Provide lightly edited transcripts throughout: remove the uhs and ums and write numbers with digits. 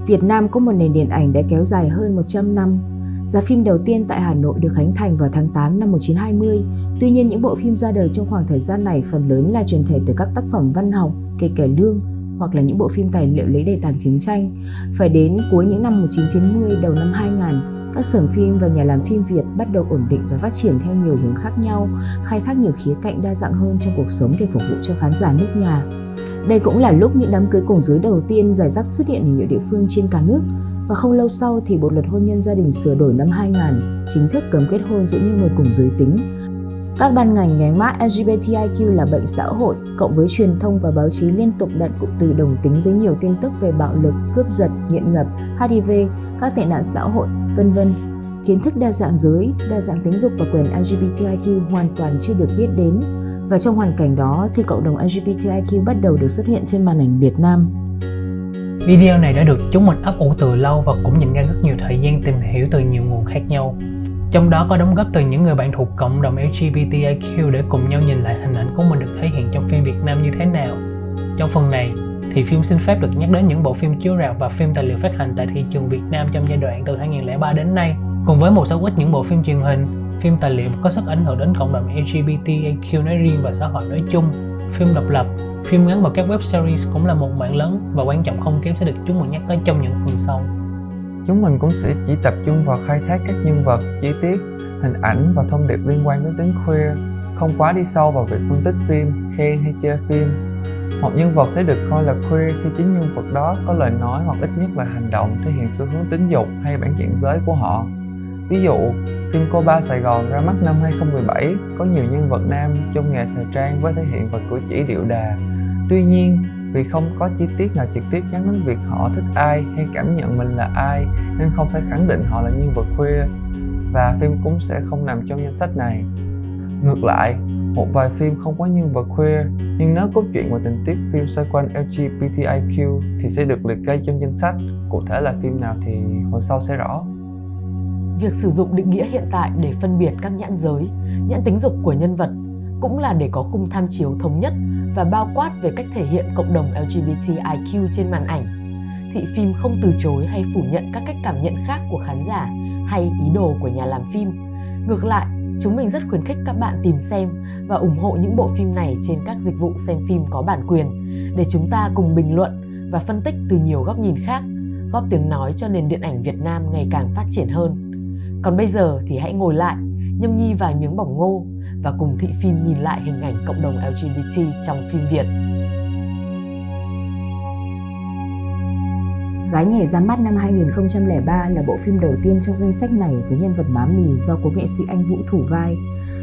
Việt Nam có một nền điện ảnh đã kéo dài hơn 100 năm. Rạp phim đầu tiên tại Hà Nội được khánh thành vào tháng 8 năm 1920. Tuy nhiên, những bộ phim ra đời trong khoảng thời gian này phần lớn là truyền thể từ các tác phẩm văn học, kịch cải lương hoặc là những bộ phim tài liệu lấy đề tài chiến tranh. Phải đến cuối những năm 1990, đầu năm 2000, các xưởng phim và nhà làm phim Việt bắt đầu ổn định và phát triển theo nhiều hướng khác nhau, khai thác nhiều khía cạnh đa dạng hơn trong cuộc sống để phục vụ cho khán giả nước nhà. Đây cũng là lúc những đám cưới cùng giới đầu tiên rải rác xuất hiện ở nhiều địa phương trên cả nước. Và không lâu sau thì Bộ luật hôn nhân gia đình sửa đổi năm 2000 chính thức cấm kết hôn giữa những người cùng giới tính. Các ban ngành gắn mác LGBTIQ là bệnh xã hội, cộng với truyền thông và báo chí liên tục đặt cụm từ đồng tính với nhiều tin tức về bạo lực, cướp giật, nghiện ngập, HIV, các tệ nạn xã hội, v.v. Kiến thức đa dạng giới, đa dạng tính dục và quyền LGBTIQ hoàn toàn chưa được biết đến. Và trong hoàn cảnh đó thì cộng đồng LGBTIQ bắt đầu được xuất hiện trên màn ảnh Việt Nam. Video này đã được chúng mình ấp ủ từ lâu và cũng dành ra rất nhiều thời gian tìm hiểu từ nhiều nguồn khác nhau. Trong đó có đóng góp từ những người bạn thuộc cộng đồng LGBTIQ để cùng nhau nhìn lại hình ảnh của mình được thể hiện trong phim Việt Nam như thế nào. Trong phần này thì phim xin phép được nhắc đến những bộ phim chiếu rạp và phim tài liệu phát hành tại thị trường Việt Nam trong giai đoạn từ 2003 đến nay, cùng với một số ít những bộ phim truyền hình, phim tài liệu có sức ảnh hưởng đến cộng đồng LGBTIQ nói riêng và xã hội nói chung, phim độc lập, phim ngắn và các web series cũng là một mảng lớn và quan trọng không kém sẽ được chúng mình nhắc tới trong những phần sau. Chúng mình cũng sẽ chỉ tập trung vào khai thác các nhân vật, chi tiết, hình ảnh và thông điệp liên quan đến tính queer, không quá đi sâu vào việc phân tích phim, khen hay chê phim. Một nhân vật sẽ được coi là queer khi chính nhân vật đó có lời nói hoặc ít nhất là hành động thể hiện xu hướng tính dục hay bản dạng giới của họ. Ví dụ, phim Cô Ba Sài Gòn ra mắt năm 2017 có nhiều nhân vật nam trong nghề thời trang với thể hiện và cử chỉ điệu đà. Tuy nhiên, vì không có chi tiết nào trực tiếp nhắc đến việc họ thích ai hay cảm nhận mình là ai nên không thể khẳng định họ là nhân vật queer, và phim cũng sẽ không nằm trong danh sách này. Ngược lại, một vài phim không có nhân vật queer nhưng nếu cốt truyện và tình tiết phim xoay quanh LGBTIQ thì sẽ được liệt kê trong danh sách. Cụ thể là phim nào thì hồi sau sẽ rõ. Việc sử dụng định nghĩa hiện tại để phân biệt các nhãn giới, nhãn tính dục của nhân vật cũng là để có khung tham chiếu thống nhất và bao quát về cách thể hiện cộng đồng LGBTIQ trên màn ảnh. Thị phim không từ chối hay phủ nhận các cách cảm nhận khác của khán giả hay ý đồ của nhà làm phim. Ngược lại, chúng mình rất khuyến khích các bạn tìm xem và ủng hộ những bộ phim này trên các dịch vụ xem phim có bản quyền để chúng ta cùng bình luận và phân tích từ nhiều góc nhìn khác, góp tiếng nói cho nền điện ảnh Việt Nam ngày càng phát triển hơn. Còn bây giờ thì hãy ngồi lại, nhâm nhi vài miếng bỏng ngô và cùng thị phim nhìn lại hình ảnh cộng đồng LGBT trong phim Việt. Gái Nhảy ra mắt năm 2003 là bộ phim đầu tiên trong danh sách này với nhân vật má mì do cố nghệ sĩ Anh Vũ thủ vai.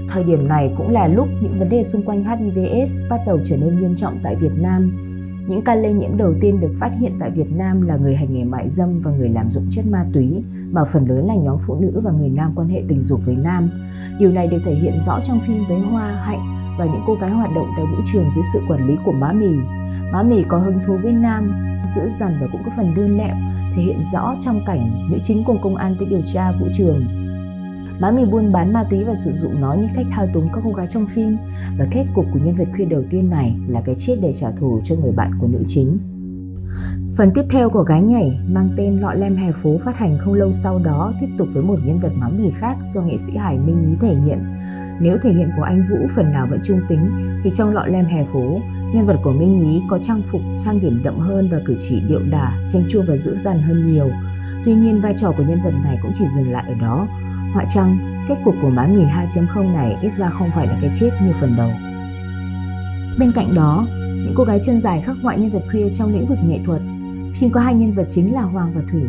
Thời điểm này cũng là lúc những vấn đề xung quanh HIV/AIDS bắt đầu trở nên nghiêm trọng tại Việt Nam. Những ca lây nhiễm đầu tiên được phát hiện tại Việt Nam là người hành nghề mại dâm và người lạm dụng chất ma túy, mà phần lớn là nhóm phụ nữ và người nam quan hệ tình dục với nam. Điều này được thể hiện rõ trong phim với Hoa, Hạnh và những cô gái hoạt động tại vũ trường dưới sự quản lý của má mì. Má mì có hứng thú với nam, dữ dằn và cũng có phần lươn lẹo, thể hiện rõ trong cảnh nữ chính cùng công an tới điều tra vũ trường. Má mì buôn bán ma túy và sử dụng nó như cách thao túng các cô gái trong phim, và kết cục của nhân vật queer đầu tiên này là cái chết để trả thù cho người bạn của nữ chính. Phần tiếp theo của Gái Nhảy mang tên Lọ Lem Hè Phố phát hành không lâu sau đó, tiếp tục với một nhân vật má mì khác do nghệ sĩ Hải Minh Nhí thể hiện. Nếu thể hiện của anh Vũ phần nào vẫn trung tính thì trong Lọ Lem Hè Phố, nhân vật của Minh Nhí có trang phục trang điểm đậm hơn và cử chỉ điệu đà, chanh chua và dữ dằn hơn nhiều. Tuy nhiên, vai trò của nhân vật này cũng chỉ dừng lại ở đó. Họa chăng, kết cục của má mì 2.0 này ít ra không phải là cái chết như phần đầu. Bên cạnh đó, những cô gái chân dài khắc họa nhân vật queer trong lĩnh vực nghệ thuật. Phim có hai nhân vật chính là Hoàng và Thủy.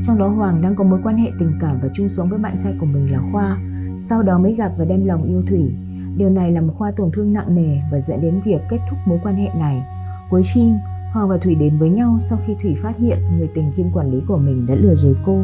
Trong đó Hoàng đang có mối quan hệ tình cảm và chung sống với bạn trai của mình là Khoa, sau đó mới gặp và đem lòng yêu Thủy. Điều này làm Khoa tổn thương nặng nề và dẫn đến việc kết thúc mối quan hệ này. Cuối phim, Hoàng và Thủy đến với nhau sau khi Thủy phát hiện người tình kiêm quản lý của mình đã lừa dối cô.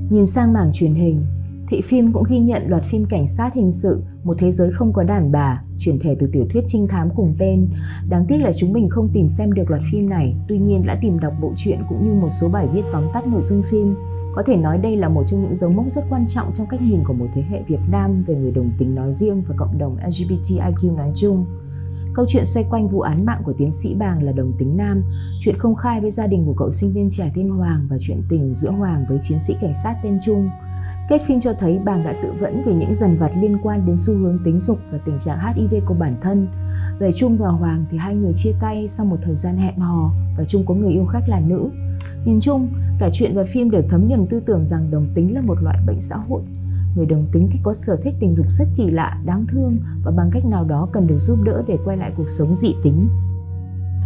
Nhìn sang mảng truyền hình, thị phim cũng ghi nhận loạt phim cảnh sát hình sự Một Thế Giới Không Có Đàn Bà, chuyển thể từ tiểu thuyết trinh thám cùng tên. Đáng tiếc là chúng mình không tìm xem được loạt phim này, tuy nhiên đã tìm đọc bộ truyện cũng như một số bài viết tóm tắt nội dung phim. Có thể nói đây là một trong những dấu mốc rất quan trọng trong cách nhìn của một thế hệ Việt Nam về người đồng tính nói riêng và cộng đồng LGBTIQ nói chung. Câu chuyện xoay quanh vụ án mạng của tiến sĩ Bàng là đồng tính nam, chuyện không khai với gia đình của cậu sinh viên trẻ tên Hoàng và chuyện tình giữa Hoàng với chiến sĩ cảnh sát tên Trung. Kết phim cho thấy Bàng đã tự vẫn vì những dằn vặt liên quan đến xu hướng tính dục và tình trạng HIV của bản thân. Về Trung và Hoàng thì hai người chia tay sau một thời gian hẹn hò và Trung có người yêu khác là nữ. Nhìn chung, cả truyện và phim đều thấm nhuần tư tưởng rằng đồng tính là một loại bệnh xã hội. Người đồng tính thì có sở thích tình dục rất kỳ lạ, đáng thương và bằng cách nào đó cần được giúp đỡ để quay lại cuộc sống dị tính.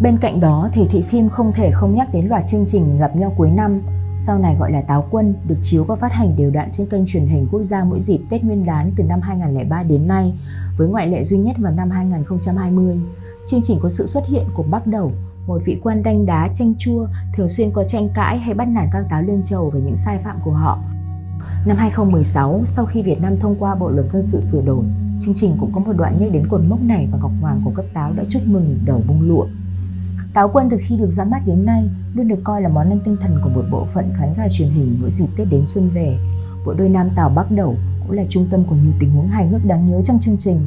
Bên cạnh đó thì thị phim không thể không nhắc đến loạt chương trình gặp nhau cuối năm, sau này gọi là Táo Quân, được chiếu và phát hành đều đặn trên kênh truyền hình quốc gia mỗi dịp Tết Nguyên đán từ năm 2003 đến nay, với ngoại lệ duy nhất vào năm 2020. Chương trình có sự xuất hiện của Bắc Đẩu, một vị quan đanh đá chanh chua thường xuyên có tranh cãi hay bắt nạt các táo lươn trầu về những sai phạm của họ. Năm 2016, sau khi Việt Nam thông qua Bộ luật dân sự sửa đổi, chương trình cũng có một đoạn nhắc đến cột mốc này và Ngọc Hoàng của các táo đã chúc mừng đầu bung lụa. Táo Quân từ khi được ra mắt đến nay luôn được coi là món ăn tinh thần của một bộ phận khán giả truyền hình mỗi dịp Tết đến xuân về. Bộ đôi nam Tào Bắc Đẩu cũng là trung tâm của nhiều tình huống hài hước đáng nhớ trong chương trình.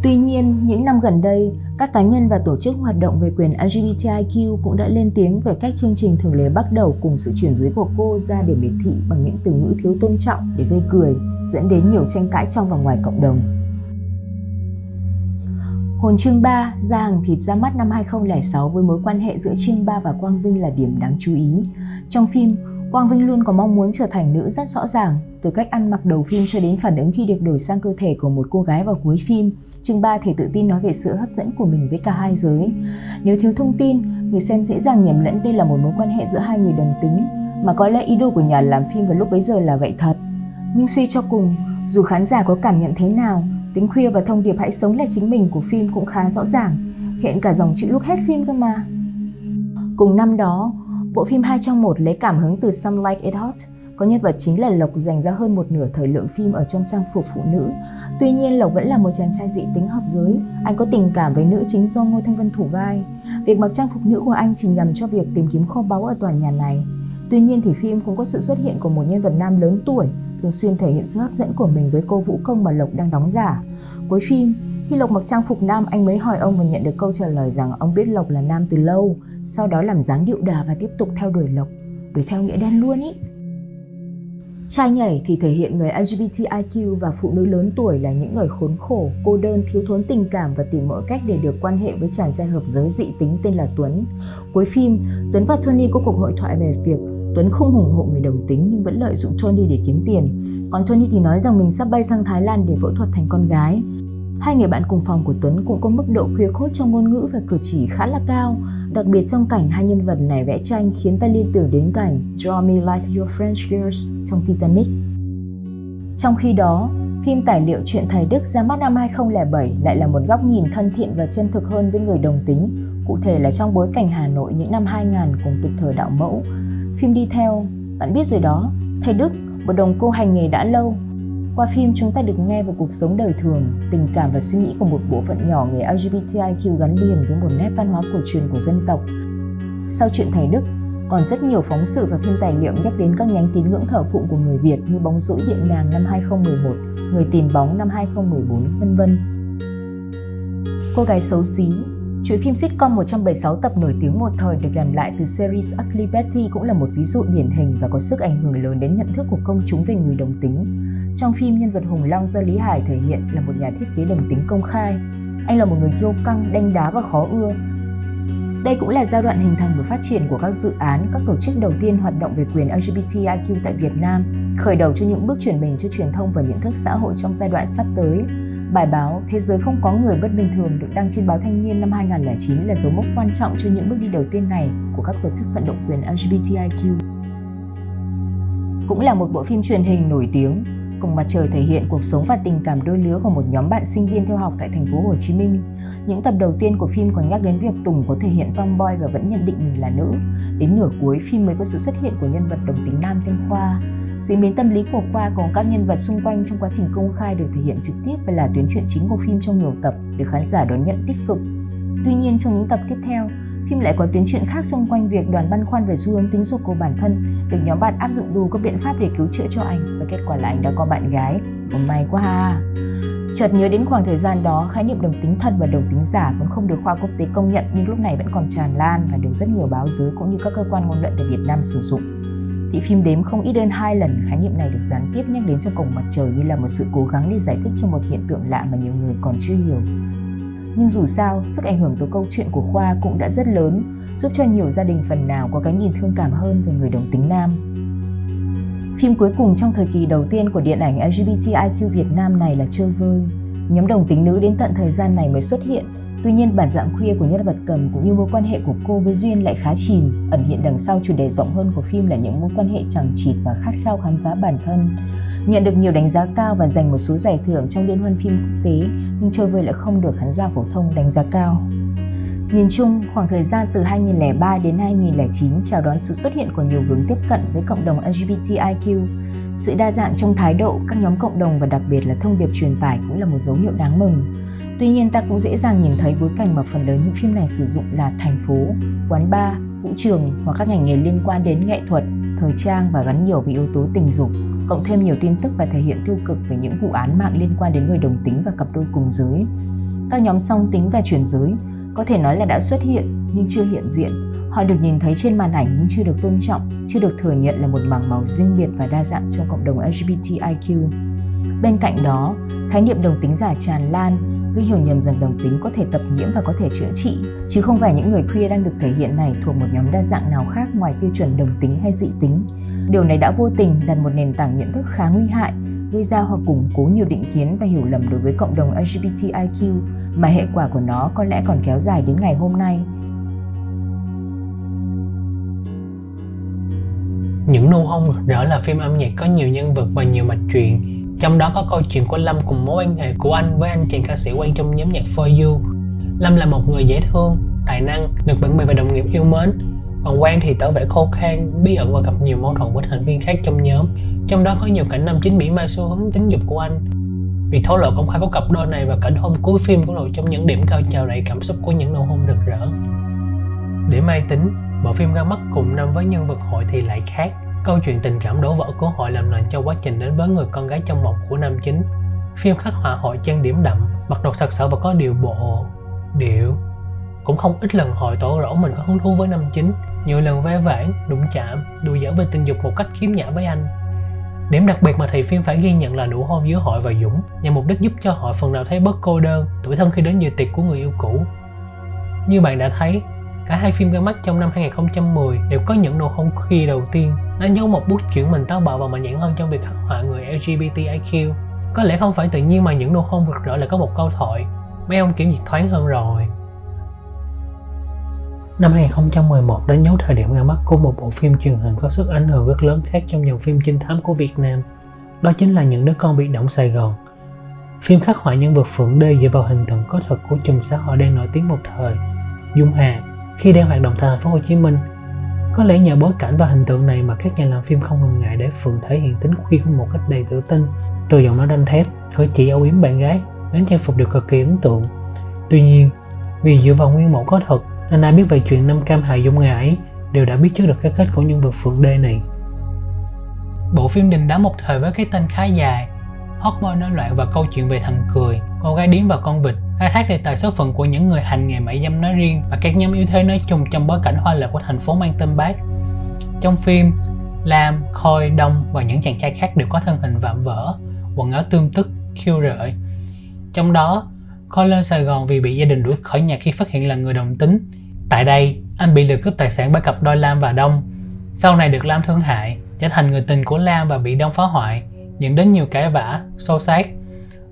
Tuy nhiên, những năm gần đây, các cá nhân và tổ chức hoạt động về quyền LGBTIQ cũng đã lên tiếng về cách chương trình thường lấy Bắc Đẩu cùng sự chuyển giới của cô ra để miệt thị bằng những từ ngữ thiếu tôn trọng để gây cười, dẫn đến nhiều tranh cãi trong và ngoài cộng đồng. Hồn chương 3, Da hàng thịt ra mắt năm 2006 với mối quan hệ giữa chương 3 và Quang Vinh là điểm đáng chú ý. Trong phim, Quang Vinh luôn có mong muốn trở thành nữ rất rõ ràng, từ cách ăn mặc đầu phim cho đến phản ứng khi được đổi sang cơ thể của một cô gái vào cuối phim. Chương 3 thì tự tin nói về sự hấp dẫn của mình với cả hai giới. Nếu thiếu thông tin, người xem dễ dàng nhầm lẫn đây là một mối quan hệ giữa hai người đồng tính, mà có lẽ ý đồ của nhà làm phim vào lúc bấy giờ là vậy thật. Nhưng suy cho cùng, dù khán giả có cảm nhận thế nào, tính khuya và thông điệp hãy sống là chính mình của phim cũng khá rõ ràng, hiện cả dòng chữ lúc hết phim cơ mà. Cùng năm đó, bộ phim 2 trong 1 lấy cảm hứng từ Some Like It Hot, có nhân vật chính là Lộc dành ra hơn một nửa thời lượng phim ở trong trang phục phụ nữ. Tuy nhiên, Lộc vẫn là một chàng trai dị tính hợp giới, anh có tình cảm với nữ chính do Ngô Thanh Vân thủ vai. Việc mặc trang phục nữ của anh chỉ nhằm cho việc tìm kiếm kho báu ở tòa nhà này. Tuy nhiên thì phim cũng có sự xuất hiện của một nhân vật nam lớn tuổi, thường xuyên thể hiện sự hấp dẫn của mình với cô vũ công mà Lộc đang đóng giả. Cuối phim, khi Lộc mặc trang phục nam, anh mới hỏi ông và nhận được câu trả lời rằng ông biết Lộc là nam từ lâu, sau đó làm dáng điệu đà và tiếp tục theo đuổi Lộc, đuổi theo nghĩa đen luôn ý. Trai nhảy thì thể hiện người LGBTIQ và phụ nữ lớn tuổi là những người khốn khổ, cô đơn, thiếu thốn tình cảm và tìm mọi cách để được quan hệ với chàng trai hợp giới dị tính tên là Tuấn. Cuối phim, Tuấn và Tony có cuộc hội thoại về việc Tuấn không ủng hộ người đồng tính nhưng vẫn lợi dụng Tony để kiếm tiền. Còn Tony thì nói rằng mình sắp bay sang Thái Lan để phẫu thuật thành con gái. Hai người bạn cùng phòng của Tuấn cũng có mức độ khuya khốt trong ngôn ngữ và cử chỉ khá là cao. Đặc biệt trong cảnh hai nhân vật này vẽ tranh khiến ta liên tưởng đến cảnh Draw Me Like Your French Girls trong Titanic. Trong khi đó, phim tài liệu Chuyện Thầy Đức ra mắt năm 2007 lại là một góc nhìn thân thiện và chân thực hơn với người đồng tính, cụ thể là trong bối cảnh Hà Nội những năm 2000 cùng tục thời đạo mẫu. Phim đi theo, bạn biết rồi đó, thầy Đức, một đồng cô hành nghề đã lâu. Qua phim chúng ta được nghe về cuộc sống đời thường, tình cảm và suy nghĩ của một bộ phận nhỏ người LGBTIQ gắn liền với một nét văn hóa cổ truyền của dân tộc. Sau Chuyện Thầy Đức, còn rất nhiều phóng sự và phim tài liệu nhắc đến các nhánh tín ngưỡng thờ phụng của người Việt như Bóng Rỗi Điện Nàng năm 2011, Người Tìm Bóng năm 2014, v.v. Cô Gái Xấu Xí, chuỗi phim sitcom 176 tập nổi tiếng một thời được làm lại từ series Ugly Betty cũng là một ví dụ điển hình và có sức ảnh hưởng lớn đến nhận thức của công chúng về người đồng tính. Trong phim, nhân vật Hùng Long do Lý Hải thể hiện là một nhà thiết kế đồng tính công khai. Anh là một người kiêu căng, đanh đá và khó ưa. Đây cũng là giai đoạn hình thành và phát triển của các dự án, các tổ chức đầu tiên hoạt động về quyền LGBTIQ tại Việt Nam, khởi đầu cho những bước chuyển mình cho truyền thông và nhận thức xã hội trong giai đoạn sắp tới. Bài báo Thế giới không có người bất bình thường được đăng trên báo Thanh niên năm 2009 là dấu mốc quan trọng cho những bước đi đầu tiên này của các tổ chức vận động quyền LGBTIQ. Cũng là một bộ phim truyền hình nổi tiếng, Cùng Mặt Trời thể hiện cuộc sống và tình cảm đôi lứa của một nhóm bạn sinh viên theo học tại thành phố Hồ Chí Minh. Những tập đầu tiên của phim còn nhắc đến việc Tùng có thể hiện tomboy và vẫn nhận định mình là nữ. Đến nửa cuối, phim mới có sự xuất hiện của nhân vật đồng tính nam tên Khoa. Diễn biến tâm lý của Khoa cùng các nhân vật xung quanh trong quá trình công khai được thể hiện trực tiếp và là tuyến truyện chính của phim trong nhiều tập, được khán giả đón nhận tích cực. Tuy nhiên, trong những tập tiếp theo, phim lại có tuyến truyện khác xung quanh việc Đoàn băn khoăn về xu hướng tính dục của bản thân, được nhóm bạn áp dụng đủ các biện pháp để cứu chữa cho anh và kết quả là anh đã có bạn gái. May quá ha! Chợt nhớ đến khoảng thời gian đó, khái niệm đồng tính thật và đồng tính giả vẫn không được khoa quốc tế công nhận nhưng lúc này vẫn còn tràn lan và được rất nhiều báo giới cũng như các cơ quan ngôn luận tại Việt Nam sử dụng. Thị phim Đếm không ít hơn 2 lần khái niệm này được gián tiếp nhắc đến trong Cổng Mặt Trời như là một sự cố gắng để giải thích cho một hiện tượng lạ mà nhiều người còn chưa hiểu. Nhưng dù sao, sức ảnh hưởng từ câu chuyện của Khoa cũng đã rất lớn, giúp cho nhiều gia đình phần nào có cái nhìn thương cảm hơn về người đồng tính nam. Phim cuối cùng trong thời kỳ đầu tiên của điện ảnh LGBTIQ Việt Nam này là Chơi Vơi. Nhóm đồng tính nữ đến tận thời gian này mới xuất hiện. Tuy nhiên, bản dạng queer của nhân vật Cầm cũng như mối quan hệ của cô với Duyên lại khá chìm. Ẩn hiện đằng sau chủ đề rộng hơn của phim là những mối quan hệ chằng chịt và khát khao khám phá bản thân. Nhận được nhiều đánh giá cao và giành một số giải thưởng trong liên hoan phim quốc tế, nhưng Chơi Vơi lại không được khán giả phổ thông đánh giá cao. Nhìn chung, khoảng thời gian từ 2003 đến 2009 chào đón sự xuất hiện của nhiều hướng tiếp cận với cộng đồng LGBTIQ. Sự đa dạng trong thái độ, các nhóm cộng đồng và đặc biệt là thông điệp truyền tải cũng là một dấu hiệu đáng mừng. Tuy nhiên, ta cũng dễ dàng nhìn thấy bối cảnh mà phần lớn những phim này sử dụng là thành phố, quán bar, vũ trường hoặc các ngành nghề liên quan đến nghệ thuật, thời trang và gắn nhiều với yếu tố tình dục, cộng thêm nhiều tin tức và thể hiện tiêu cực về những vụ án mạng liên quan đến người đồng tính và cặp đôi cùng giới. Các nhóm song tính và chuyển giới có thể nói là đã xuất hiện nhưng chưa hiện diện. Họ được nhìn thấy trên màn ảnh nhưng chưa được tôn trọng, chưa được thừa nhận là một mảng màu riêng biệt và đa dạng trong cộng đồng LGBTIQ. Bên cạnh đó, khái niệm đồng tính giả tràn lan, gây hiểu nhầm rằng đồng tính có thể tập nhiễm và có thể chữa trị, chứ không phải những người queer đang được thể hiện này thuộc một nhóm đa dạng nào khác ngoài tiêu chuẩn đồng tính hay dị tính. Điều này đã vô tình đặt một nền tảng nhận thức khá nguy hại, gây ra hoặc củng cố nhiều định kiến và hiểu lầm đối với cộng đồng LGBTIQ, mà hệ quả của nó có lẽ còn kéo dài đến ngày hôm nay. Những nụ hôn rực rỡ là phim âm nhạc có nhiều nhân vật và nhiều mạch truyện. Trong đó có câu chuyện của Lâm cùng mối quan hệ của anh với anh chàng ca sĩ quen trong nhóm nhạc For You. Lâm là một người dễ thương, tài năng, được bạn bè và đồng nghiệp yêu mến. Còn Quang thì tỏ vẻ khô khan, bí ẩn và gặp nhiều mâu thuẫn với thành viên khác trong nhóm. Trong đó có nhiều cảnh nam chính mỉa mai xu hướng tính dục của anh. Việc thổ lộ công khai của cặp đôi này và cảnh hôn cuối phim cũng là trong những điểm cao trào đầy cảm xúc của những nụ hôn rực rỡ. Để mai tính, bộ phim ra mắt cùng năm với nhân vật Hội thì lại khác. Câu chuyện tình cảm đổ vỡ của Hội làm nền cho quá trình đến với người con gái trong mộng của nam chính. Phim khắc họa Hội trang điểm đậm, mặc đồ sặc sỡ và có điệu bộ, Cũng không ít lần Hội tỏ rõ mình có hứng thú với nam chính, nhiều lần ve vãn, đụng chạm, đùa giỡn về tình dục một cách khiếm nhã với anh. Điểm đặc biệt mà thị phim phải ghi nhận là nụ hôn giữa Hội và Dũng, nhằm mục đích giúp cho Hội phần nào thấy bớt cô đơn, tủi thân khi đến dự tiệc của người yêu cũ. Như bạn đã thấy, cả hai phim ra mắt trong năm 2010 đều có những nụ hôn queer đầu tiên, đánh dấu một bước chuyển mình táo bạo và mạnh dạn hơn trong việc khắc họa người LGBTIQ. Có lẽ không phải tự nhiên mà những nụ hôn rực rỡ lại có một câu thoại: mấy ông kiểm duyệt thoáng hơn rồi. Năm 2011 đánh dấu thời điểm ra mắt của một bộ phim truyền hình có sức ảnh hưởng rất lớn khác trong dòng phim trinh thám của Việt Nam. Đó chính là Những Đứa Con Biệt Động Sài Gòn. Phim khắc họa nhân vật Phượng Đê dựa vào hình tượng có thật của chùm xã hội đang nổi tiếng một thời, Dung Hà, khi đang hoạt động tại thành phố Hồ Chí Minh. Có lẽ nhờ bối cảnh và hình tượng này mà các nhà làm phim không ngần ngại để Phượng thể hiện tính queer của một cách đầy tự tin, từ giọng nói đanh thép, cử chỉ âu yếm bạn gái đến trang phục đều cực kỳ ấn tượng. Tuy nhiên, vì dựa vào nguyên mẫu có thật nên ai biết về chuyện Nam Cam hại Dung Hà ấy đều đã biết trước được cái kết của nhân vật Phượng Đê này. Bộ phim đình đám một thời với cái tên khá dài, Hot Boy Nổi Loạn và câu chuyện về thằng Cười, cô gái điếm và con vịt, khai thác đề tài số phận của những người hành nghề mại dâm nói riêng và các nhóm yếu thế nói chung trong bối cảnh hoa lệ của thành phố mang tên Bác. Trong phim, Lam, Khôi, Đông và những chàng trai khác đều có thân hình vạm vỡ, quần áo tươm tất, khiêu rợi. Trong đó, Khôi lên Sài Gòn vì bị gia đình đuổi khỏi nhà khi phát hiện là người đồng tính. Tại đây, anh bị lừa cướp tài sản bởi cặp đôi Lam và Đông. Sau này được Lam thương hại, trở thành người tình của Lam và bị Đông phá hoại, dẫn đến nhiều cãi vã, xô xát.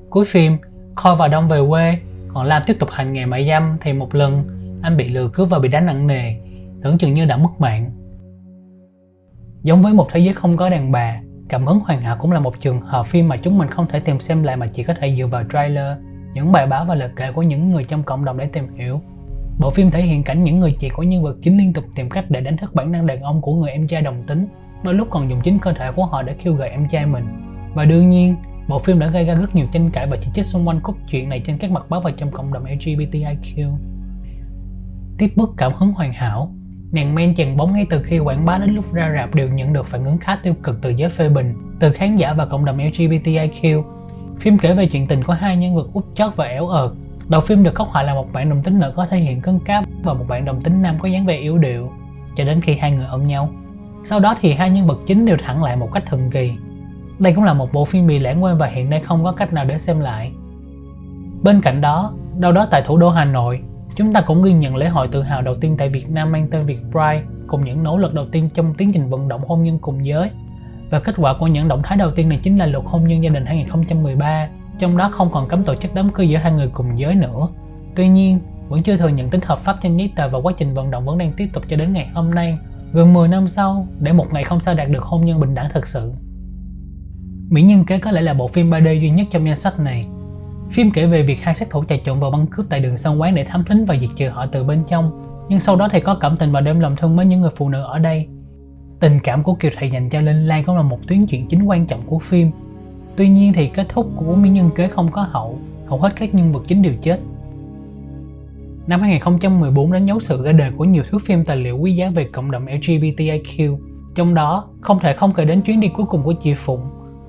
Cuối phim, Khôi và Đông về quê, còn Lam tiếp tục hành nghề mại dâm thì một lần anh bị lừa cướp và bị đánh nặng nề, tưởng chừng như đã mất mạng. Giống với một thế giới không có đàn bà, Cảm Hứng Hoàn Hảo cũng là một trường hợp phim mà chúng mình không thể tìm xem lại mà chỉ có thể dựa vào trailer, những bài báo và lời kể của những người trong cộng đồng để tìm hiểu. Bộ phim thể hiện cảnh những người chị của nhân vật chính liên tục tìm cách để đánh thức bản năng đàn ông của người em trai đồng tính, đôi lúc còn dùng chính cơ thể của họ để khiêu gợi em trai mình. Và đương nhiên, bộ phim đã gây ra rất nhiều tranh cãi và chỉ trích xung quanh cốt truyện này trên các mặt báo và trong cộng đồng LGBTIQ. Tiếp bước Cảm Hứng Hoàn Hảo, nàng men chàng bóng ngay từ khi quảng bá đến lúc ra rạp đều nhận được phản ứng khá tiêu cực từ giới phê bình, từ khán giả và cộng đồng LGBTIQ. Phim kể về chuyện tình của hai nhân vật út chót và ẻo ợt. Đầu phim được khắc họa là một bạn đồng tính nữ có thể hiện cứng cáp và một bạn đồng tính nam có dáng vẻ yếu điệu, cho đến khi hai người ôm nhau. Sau đó thì hai nhân vật chính đều thẳng lại một cách thần kỳ. Đây cũng là một bộ phim bị lãng quên và hiện nay không có cách nào để xem lại. Bên cạnh đó, đâu đó tại thủ đô Hà Nội, chúng ta cũng ghi nhận lễ hội tự hào đầu tiên tại Việt Nam mang tên Việt Pride, cùng những nỗ lực đầu tiên trong tiến trình vận động hôn nhân cùng giới. Và kết quả của những động thái đầu tiên này chính là luật hôn nhân gia đình 2013, trong đó không còn cấm tổ chức đám cưới giữa hai người cùng giới nữa. Tuy nhiên, vẫn chưa thừa nhận tính hợp pháp trên giấy tờ và quá trình vận động vẫn đang tiếp tục cho đến ngày hôm nay, gần 10 năm sau, để một ngày không sao đạt được hôn nhân bình đẳng thực sự. Mỹ Nhân Kế có lẽ là bộ phim 3D duy nhất trong danh sách này. Phim kể về việc hai sát thủ trà trộn vào băng cướp tại đường săn quán để thám thính và diệt trừ họ từ bên trong, nhưng sau đó thì có cảm tình và đem lòng thương mến những người phụ nữ ở đây. Tình cảm của Kiều Thị dành cho Linh Lan cũng là một tuyến chuyện chính quan trọng của phim. Tuy nhiên thì kết thúc của Mỹ Nhân Kế không có hầu hết các nhân vật chính đều chết. Năm 2014 đánh dấu sự ra đời của nhiều thước phim tài liệu quý giá về cộng đồng LGBTIQ. Trong đó, không thể không kể đến Chuyến đi cuối cùng của chị Phụng,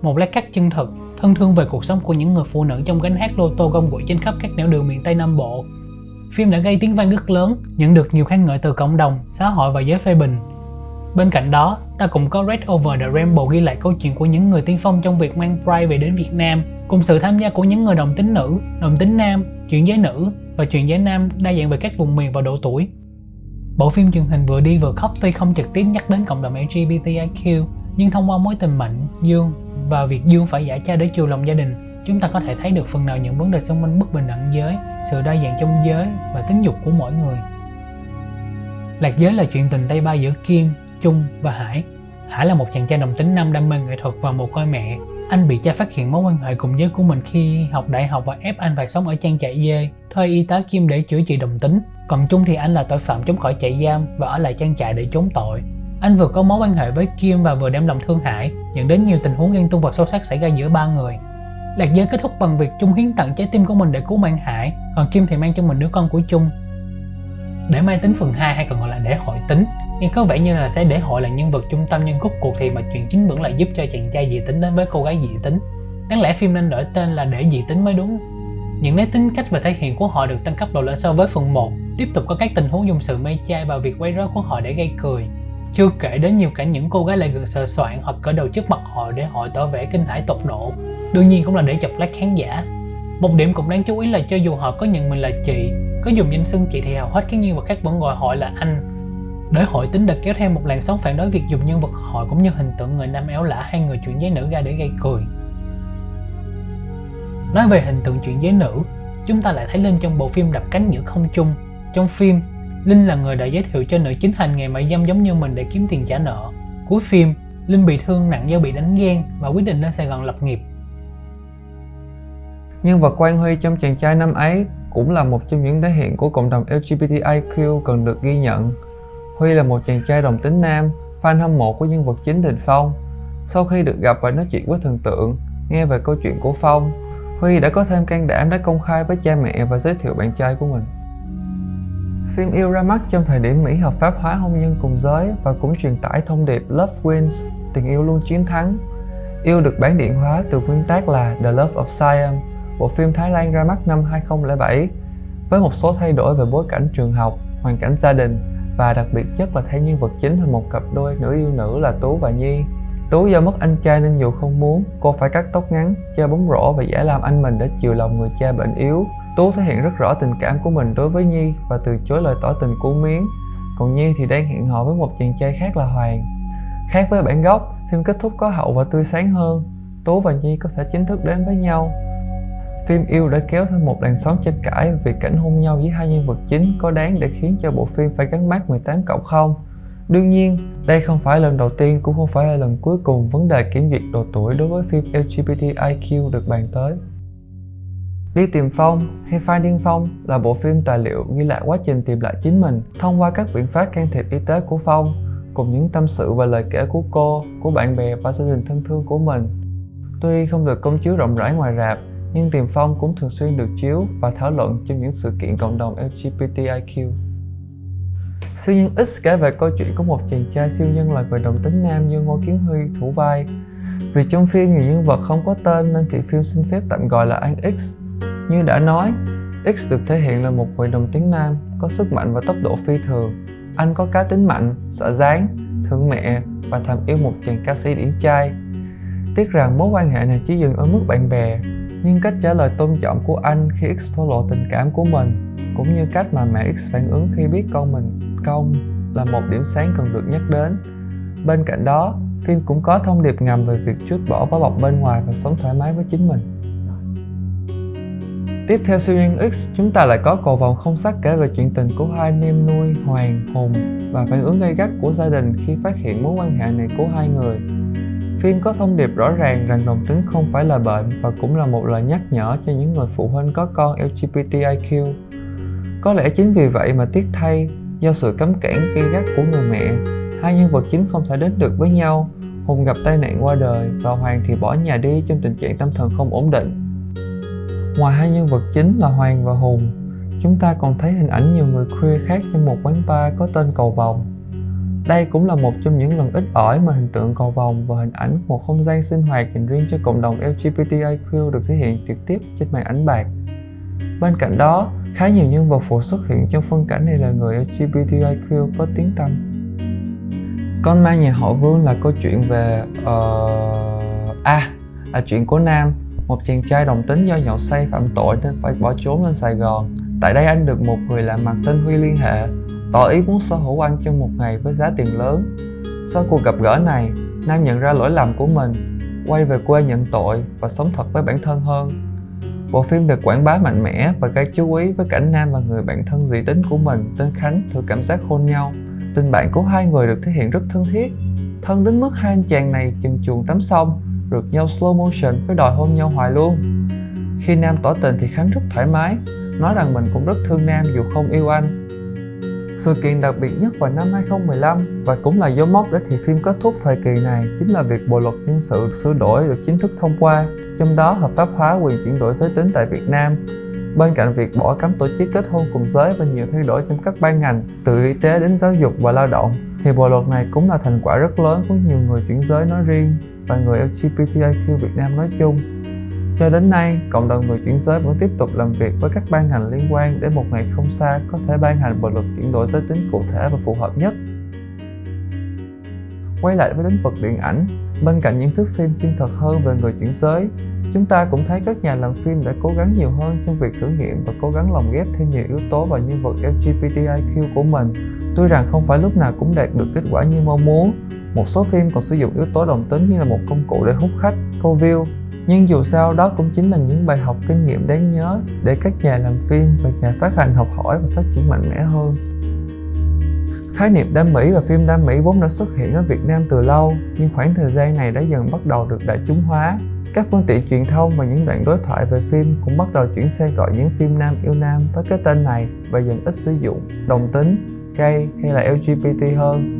một lát cắt chân thật, thân thương về cuộc sống của những người phụ nữ trong gánh hát lô tô gom gụi trên khắp các nẻo đường miền Tây Nam Bộ. Phim đã gây tiếng vang rất lớn, nhận được nhiều khen ngợi từ cộng đồng, xã hội và giới phê bình. Bên cạnh đó, ta cũng có Red Over the Rainbow ghi lại câu chuyện của những người tiên phong trong việc mang Pride về đến Việt Nam, cùng sự tham gia của những người đồng tính nữ, đồng tính nam, chuyển giới nữ và chuyển giới nam đa dạng về các vùng miền và độ tuổi. Bộ phim truyền hình vừa đi vừa khóc tuy không trực tiếp nhắc đến cộng đồng LGBTIQ, nhưng thông qua mối tình Mạnh, Dương và việc Dương phải giải cha để chiều lòng gia đình, chúng ta có thể thấy được phần nào những vấn đề xung quanh bất bình đẳng giới, sự đa dạng trong giới và tính dục của mỗi người. Lạc Giới là chuyện tình tay ba giữa Kim, Trung và Hải. Hải là một chàng trai đồng tính nam đam mê nghệ thuật và mồ côi mẹ. Anh bị cha phát hiện mối quan hệ cùng giới của mình khi học đại học và ép anh phải sống ở trang trại dê, thuê y tá Kim để chữa trị đồng tính. Còn Trung thì anh là tội phạm trốn khỏi trại giam và ở lại trang trại để trốn tội. Anh vừa có mối quan hệ với Kim và vừa đem lòng thương Hải, dẫn đến nhiều tình huống ghen tuông và sâu sắc xảy ra giữa ba người. Lạc Giới kết thúc bằng việc Trung hiến tặng trái tim của mình để cứu mang Hải, còn Kim thì mang trong mình đứa con của Trung. Để Mai Tính phần 2 hay còn gọi là Để Hội Tính, nghe có vẻ như là sẽ để Hội là nhân vật trung tâm, nhưng rốt cuộc thì mà chuyện chính vẫn là giúp cho chàng trai dị tính đến với cô gái dị tính. Đáng lẽ phim nên đổi tên là Để Dị Tính mới đúng. Những nét tính cách và thể hiện của họ được tăng cấp độ lên so với phần 1. Tiếp tục có các tình huống dùng sự mê trai và việc quay rối của họ để gây cười. Chưa kể đến nhiều cảnh những cô gái lại gần sờ soạn hoặc cỡ đầu trước mặt họ để họ tỏ vẻ kinh hãi tột độ. Đương nhiên cũng là để chọc lách khán giả. Một điểm cũng đáng chú ý là cho dù họ có nhận mình là chị, có dùng danh xưng chị thì hầu hết các nhân vật khác vẫn gọi họ là anh. Để Hội Tính đã kéo theo một làn sóng phản đối việc dùng nhân vật họ cũng như hình tượng người nam éo lả hay người chuyển giới nữ ra để gây cười. Nói về hình tượng chuyển giới nữ, chúng ta lại thấy Linh trong bộ phim Đập Cánh Giữa Không Trung. Trong phim, Linh là người đã giới thiệu cho nữ chính hành nghề mại dâm giống như mình để kiếm tiền trả nợ. Cuối phim, Linh bị thương nặng do bị đánh ghen và quyết định lên Sài Gòn lập nghiệp. Nhân vật Quang Huy trong Chàng Trai Năm Ấy cũng là một trong những thể hiện của cộng đồng LGBTIQ cần được ghi nhận. Huy là một chàng trai đồng tính nam, fan hâm mộ của nhân vật chính Đình Phong. Sau khi được gặp và nói chuyện với thần tượng, nghe về câu chuyện của Phong, Huy đã có thêm can đảm để công khai với cha mẹ và giới thiệu bạn trai của mình. Phim Yêu ra mắt trong thời điểm Mỹ hợp pháp hóa hôn nhân cùng giới và cũng truyền tải thông điệp Love wins, tình yêu luôn chiến thắng. Yêu được bản điện hóa từ nguyên tác là The Love of Siam, bộ phim Thái Lan ra mắt năm 2007, với một số thay đổi về bối cảnh trường học, hoàn cảnh gia đình và đặc biệt nhất là thấy nhân vật chính thành một cặp đôi nữ yêu nữ là Tú và Nhi. Tú do mất anh trai nên dù không muốn, cô phải cắt tóc ngắn, chơi bóng rổ và giả làm anh mình để chiều lòng người cha bệnh yếu. Tú thể hiện rất rõ tình cảm của mình đối với Nhi và từ chối lời tỏ tình của Miến. Còn Nhi thì đang hẹn hò với một chàng trai khác là Hoàng. Khác với bản gốc, phim kết thúc có hậu và tươi sáng hơn. Tú và Nhi có thể chính thức đến với nhau. Phim Yêu đã kéo thêm một làn sóng tranh cãi về cảnh hôn nhau với hai nhân vật chính có đáng để khiến cho bộ phim phải gắn mác 18 cộng không. Đương nhiên, đây không phải lần đầu tiên cũng không phải là lần cuối cùng vấn đề kiểm duyệt độ tuổi đối với phim LGBTIQ được bàn tới. Đi tìm Phong hay Finding Phong là bộ phim tài liệu ghi lại quá trình tìm lại chính mình thông qua các biện pháp can thiệp y tế của Phong, cùng những tâm sự và lời kể của cô, của bạn bè và gia đình thân thương của mình. Tuy không được công chiếu rộng rãi ngoài rạp, nhưng Tìm Phong cũng thường xuyên được chiếu và thảo luận trong những sự kiện cộng đồng LGBTIQ. Siêu nhân X kể về câu chuyện của một chàng trai siêu nhân là người đồng tính nam như Ngô Kiến Huy thủ vai. Vì trong phim nhiều nhân vật không có tên nên thì phim xin phép tạm gọi là anh X. Như đã nói, X được thể hiện là một người đồng tính nam, có sức mạnh và tốc độ phi thường. Anh có cá tính mạnh, sợ dáng, thương mẹ và thầm yêu một chàng ca sĩ điển trai. Tiếc rằng mối quan hệ này chỉ dừng ở mức bạn bè, nhưng cách trả lời tôn trọng của anh khi X thổ lộ tình cảm của mình, cũng như cách mà mẹ X phản ứng khi biết con mình cong là một điểm sáng cần được nhắc đến. Bên cạnh đó, phim cũng có thông điệp ngầm về việc trút bỏ vỏ bọc bên ngoài và sống thoải mái với chính mình. Tiếp theo siêu nhân X, chúng ta lại có cầu vồng không xác kể về chuyện tình của hai anh em nuôi Hoàng, Hùng và phản ứng gay gắt của gia đình khi phát hiện mối quan hệ này của hai người. Phim có thông điệp rõ ràng rằng đồng tính không phải là bệnh và cũng là một lời nhắc nhở cho những người phụ huynh có con LGBTIQ. Có lẽ chính vì vậy mà tiếc thay, do sự cấm cản gay gắt của người mẹ, hai nhân vật chính không thể đến được với nhau. Hùng gặp tai nạn qua đời và Hoàng thì bỏ nhà đi trong tình trạng tâm thần không ổn định. Ngoài hai nhân vật chính là Hoàng và Hùng, chúng ta còn thấy hình ảnh nhiều người queer khác trong một quán bar có tên cầu vồng. Đây cũng là một trong những lần ít ỏi mà hình tượng cầu vồng và hình ảnh một không gian sinh hoạt dành riêng cho cộng đồng LGBTIQ được thể hiện trực tiếp trên màn ảnh bạc. Bên cạnh đó, khá nhiều nhân vật phụ xuất hiện trong phân cảnh này là người LGBTIQ có tiếng tăm. Con ma nhà họ Vương là câu chuyện về là chuyện của Nam, một chàng trai đồng tính do nhậu say phạm tội nên phải bỏ trốn lên Sài Gòn. Tại đây anh được một người lạ mặt tên Huy liên hệ, tỏ ý muốn sở hữu anh trong một ngày với giá tiền lớn. Sau cuộc gặp gỡ này, Nam nhận ra lỗi lầm của mình, quay về quê nhận tội và sống thật với bản thân hơn. Bộ phim được quảng bá mạnh mẽ và gây chú ý với cảnh Nam và người bạn thân dị tính của mình tên Khánh thử cảm giác hôn nhau. Tình bạn của hai người được thể hiện rất thân thiết, thân đến mức hai anh chàng này chần chuồng tắm xong, rượt nhau slow motion với đòi hôn nhau hoài luôn. Khi Nam tỏ tình thì Khánh rất thoải mái, nói rằng mình cũng rất thương Nam dù không yêu anh. Sự kiện đặc biệt nhất vào năm 2015 và cũng là dấu mốc để thì phim kết thúc thời kỳ này chính là việc Bộ luật dân sự sửa đổi được chính thức thông qua, trong đó hợp pháp hóa quyền chuyển đổi giới tính tại Việt Nam. Bên cạnh việc bỏ cấm tổ chức kết hôn cùng giới và nhiều thay đổi trong các ban ngành, từ y tế đến giáo dục và lao động, thì bộ luật này cũng là thành quả rất lớn của nhiều người chuyển giới nói riêng và người LGBTIQ Việt Nam nói chung. Cho đến nay, cộng đồng người chuyển giới vẫn tiếp tục làm việc với các ban ngành liên quan để một ngày không xa có thể ban hành bộ luật chuyển đổi giới tính cụ thể và phù hợp nhất. Quay lại với lĩnh vực điện ảnh, bên cạnh những thước phim chân thật hơn về người chuyển giới, chúng ta cũng thấy các nhà làm phim đã cố gắng nhiều hơn trong việc thử nghiệm và cố gắng lồng ghép thêm nhiều yếu tố vào nhân vật LGBTIQ của mình. Tuy rằng không phải lúc nào cũng đạt được kết quả như mong muốn, một số phim còn sử dụng yếu tố đồng tính như là một công cụ để hút khách, câu view. Nhưng dù sao đó cũng chính là những bài học kinh nghiệm đáng nhớ để các nhà làm phim và nhà phát hành học hỏi và phát triển mạnh mẽ hơn. Khái niệm đam mỹ và phim đam mỹ vốn đã xuất hiện ở Việt Nam từ lâu, nhưng khoảng thời gian này đã dần bắt đầu được đại chúng hóa. Các phương tiện truyền thông và những đoạn đối thoại về phim cũng bắt đầu chuyển sang gọi những phim nam yêu nam với cái tên này và dần ít sử dụng đồng tính, gay hay là LGBT hơn.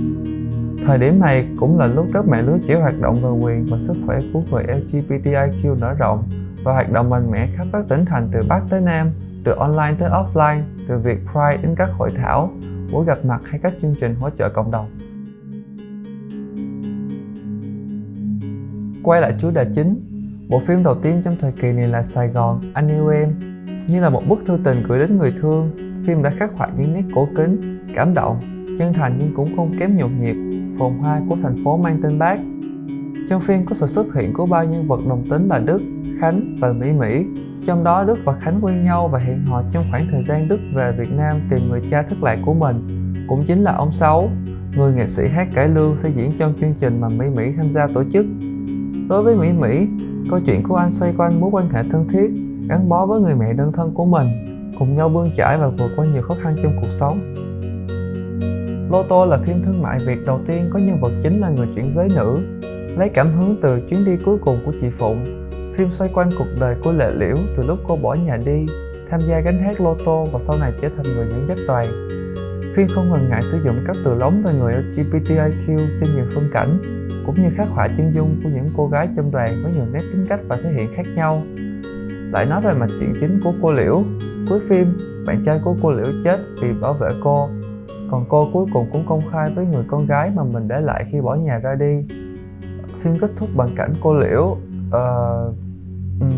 Thời điểm này cũng là lúc các mạng lưới trẻ hoạt động về quyền và sức khỏe của người LGBTIQ nở rộng và hoạt động mạnh mẽ khắp các tỉnh thành từ Bắc tới Nam, từ online tới offline, từ việc Pride đến các hội thảo, buổi gặp mặt hay các chương trình hỗ trợ cộng đồng. Quay lại chủ đề chính, bộ phim đầu tiên trong thời kỳ này là Sài Gòn, Anh Yêu Em. Như là một bức thư tình gửi đến người thương, phim đã khắc họa những nét cổ kính, cảm động, chân thành nhưng cũng không kém nhộn nhịp, phồn hoa của thành phố mang tên Bác. Trong phim có sự xuất hiện của ba nhân vật đồng tính là Đức, Khánh và Mỹ Mỹ. Trong đó Đức và Khánh quen nhau và hẹn hò trong khoảng thời gian Đức về Việt Nam tìm người cha thất lạc của mình, cũng chính là ông Sáu, người nghệ sĩ hát cải lương sẽ diễn trong chương trình mà Mỹ Mỹ tham gia tổ chức. Đối với Mỹ Mỹ, câu chuyện của anh xoay quanh mối quan hệ thân thiết, gắn bó với người mẹ đơn thân của mình, cùng nhau bươn chải và vượt qua nhiều khó khăn trong cuộc sống. Lô Tô là phim thương mại Việt đầu tiên có nhân vật chính là người chuyển giới nữ. Lấy cảm hứng từ Chuyến đi cuối cùng của chị Phụng, phim xoay quanh cuộc đời của Lệ Liễu từ lúc cô bỏ nhà đi, tham gia gánh hát lô tô và sau này trở thành người dẫn dắt đoàn. Phim không ngần ngại sử dụng các từ lóng về người LGBTIQ trong nhiều phân cảnh, cũng như khắc họa chân dung của những cô gái trong đoàn với nhiều nét tính cách và thể hiện khác nhau. Lại nói về mạch truyện chính của cô Liễu, cuối phim, bạn trai của cô Liễu chết vì bảo vệ cô, còn cô cuối cùng cũng công khai với người con gái mà mình để lại khi bỏ nhà ra đi. Phim kết thúc bằng cảnh cô Liễu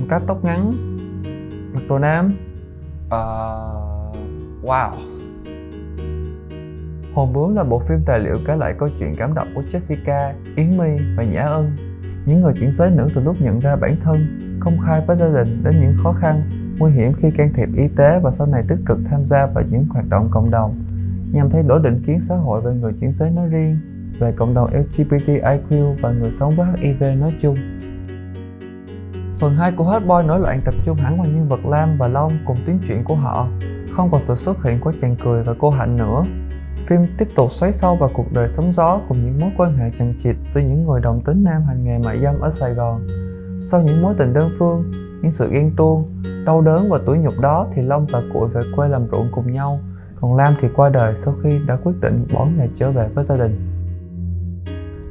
cắt tóc ngắn, mặc đồ nam. Wow. Hồn Bướm là bộ phim tài liệu kể lại câu chuyện cảm động của Jessica, Yến My và Nhã Ân, những người chuyển giới nữ từ lúc nhận ra bản thân, công khai với gia đình đến những khó khăn, nguy hiểm khi can thiệp y tế và sau này tích cực tham gia vào những hoạt động cộng đồng nhằm thay đổi định kiến xã hội về người chuyển giới nói riêng, về cộng đồng LGBTIQ và người sống với HIV nói chung. Phần 2 của Hot Boy nổi loạn tập trung hẳn vào nhân vật Lam và Long cùng tuyến truyện của họ, không còn sự xuất hiện của chàng cười và cô Hạnh nữa. Phim tiếp tục xoáy sâu vào cuộc đời sóng gió cùng những mối quan hệ chằng chịt giữa những người đồng tính nam hành nghề mại dâm ở Sài Gòn. Sau những mối tình đơn phương, những sự ghen tuông, đau đớn và tủi nhục đó thì Long và Cụi về quê làm ruộng cùng nhau, còn Lam thì qua đời sau khi đã quyết định bỏ nghề trở về với gia đình.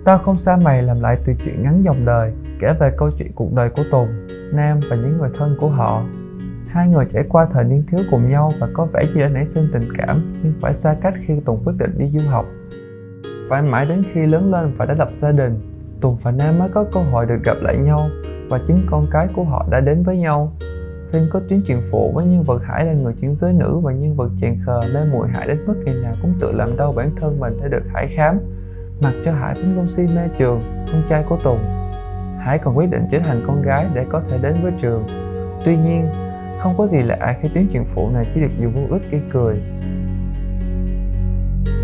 Tao Không Xa Mày làm lại từ truyện ngắn dòng đời, kể về câu chuyện cuộc đời của Tùng, Nam và những người thân của họ. Hai người trải qua thời niên thiếu cùng nhau và có vẻ như đã nảy sinh tình cảm, nhưng phải xa cách khi Tùng quyết định đi du học. Phải mãi đến khi lớn lên và đã lập gia đình, Tùng và Nam mới có cơ hội được gặp lại nhau và chính con cái của họ đã đến với nhau. Phim có tuyến truyện phụ với nhân vật Hải là người chuyển giới nữ và nhân vật chàng khờ mê muội Hải đến mức ngày nào cũng tự làm đau bản thân mình để được Hải khám, mặc cho Hải vẫn luôn si mê Trường, con trai của Tùng. Hải còn quyết định trở thành con gái để có thể đến với Trường. Tuy nhiên, không có gì lạ khi tuyến truyện phụ này chỉ được dùng vô ích gây cười.